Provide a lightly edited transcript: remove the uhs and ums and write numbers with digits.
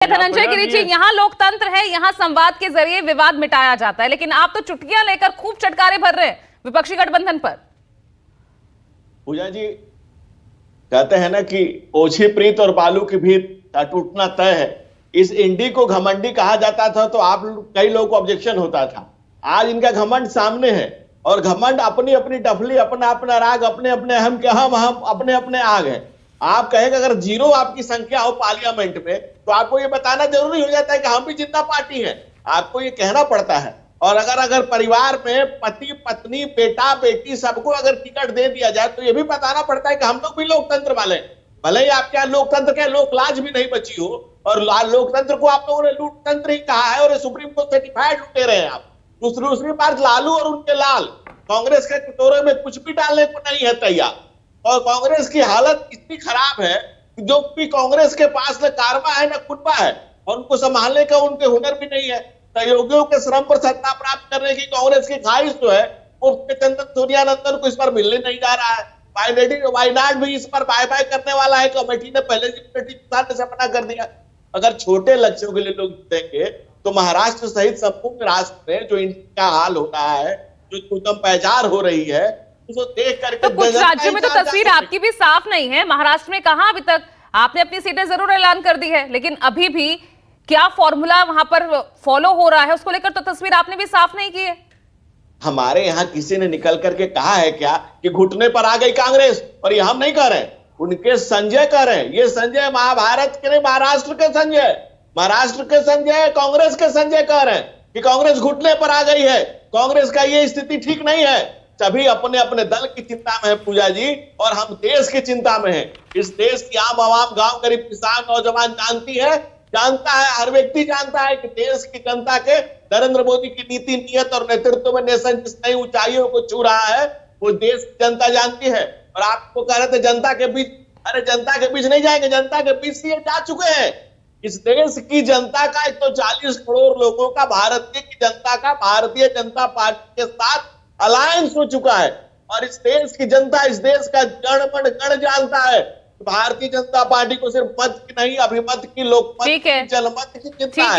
धनंजय गिरी जी, यहाँ लोकतंत्र है, यहाँ संवाद के जरिए विवाद मिटाया जाता है, लेकिन आप तो चुटकियां लेकर खूब चटकारे भर रहे हैं विपक्षी गठबंधन पर। पूजा जी कहते हैं ना कि ओछी प्रीत और बालू की भीत का टूटना तय है। इस इंडी को घमंडी कहा जाता था तो कई लोगों को ऑब्जेक्शन होता था। आज इनका घमंड सामने है और घमंड अपनी अपनी डफली, अपना अपना राग, अपने अपने हम के हम अपने अपने आग है। आप कहेंगे अगर जीरो आपकी संख्या हो पार्लियामेंट में तो आपको ये बताना जरूरी हो जाता है कि हम भी जिंदा पार्टी है, आपको ये कहना पड़ता है। और अगर परिवार में पति पत्नी बेटा बेटी सबको अगर टिकट दे दिया जाए तो ये भी बताना पड़ता है कि हम लोग भी लोकतंत्र वाले हैं। भले ही आपके यहाँ लोकतंत्र के लोकलाज भी नहीं बची हो और लोकतंत्र को आप लोगों ने लूटतंत्र ही कहा है और सुप्रीम कोर्ट सर्टिफाइड लुटे रहे हैं आप। दूसरी बात, लालू और उनके लाल कांग्रेस के कटोरे में कुछ भी डालने को नहीं है तैयार। और कांग्रेस की हालत इतनी खराब है कि जो भी कांग्रेस के पास न कारवा है न कुनबा है और उनको संभालने का उनके हुनर भी नहीं है। सहयोगियों के श्रम पर सत्ता प्राप्त करने की कांग्रेस की ख्वाहिश जो है वो चंदन सूर्यानंदन को इस पर मिलने नहीं जा रहा है। वायनाड भी इस पर बाय बाय करने वाला है। कमेटी ने पहले से मना कर दिया। अगर छोटे लक्ष्यों के लिए लोग जीतेंगे तो महाराष्ट्र सहित संपूर्ण राष्ट्र में जो इनका हाल हो रहा है, जो उत्तम पैजार हो रही है, उसको देख करके तो कुछ राज्यों में तो तस्वीर आपकी भी साफ नहीं है। महाराष्ट्र में कहां अभी तक आपने अपनी सीटें जरूर ऐलान कर दी है, लेकिन अभी भी क्या फॉर्मूला वहां पर फॉलो हो रहा है उसको लेकर तो तस्वीर आपने भी साफ नहीं की है। हमारे यहाँ किसी ने निकल करके कहा है क्या कि घुटने पर आ गई कांग्रेस? और ये हम नहीं कह रहे, उनके संजय कह रहे हैं। ये संजय महाभारत के नहीं, महाराष्ट्र के संजय, महाराष्ट्र के संजय, कांग्रेस के संजय कह रहे हैं कि कांग्रेस घुटने पर आ गई है, कांग्रेस का ये स्थिति ठीक नहीं है। सभी अपने अपने दल की चिंता में है पूजा जी, और हम देश की चिंता में हैं। इस देश की आम आवाम, गांव गरीब, किसान, नौजवान जानता है, हर व्यक्ति जानता है कि देश की जनता के नरेंद्र मोदी की नीति, नियत और नेतृत्व में नेशन जिस नई ऊंचाइयों को छू रहा है वो देश की जनता जानती है। और आपको कह रहे थे जनता के बीच, अरे जनता के बीच नहीं जाएंगे, जनता के बीच से जा चुके हैं। इस देश की जनता का 140 करोड़ लोगों का, भारतीय की जनता का भारतीय जनता पार्टी के साथ अलायंस हो चुका है। और इस देश की जनता, इस देश का जन मन गण जानता है। भारतीय जनता पार्टी को सिर्फ मत की नहीं, अभिमत की, लोकमत की, जनमत की चिंता है।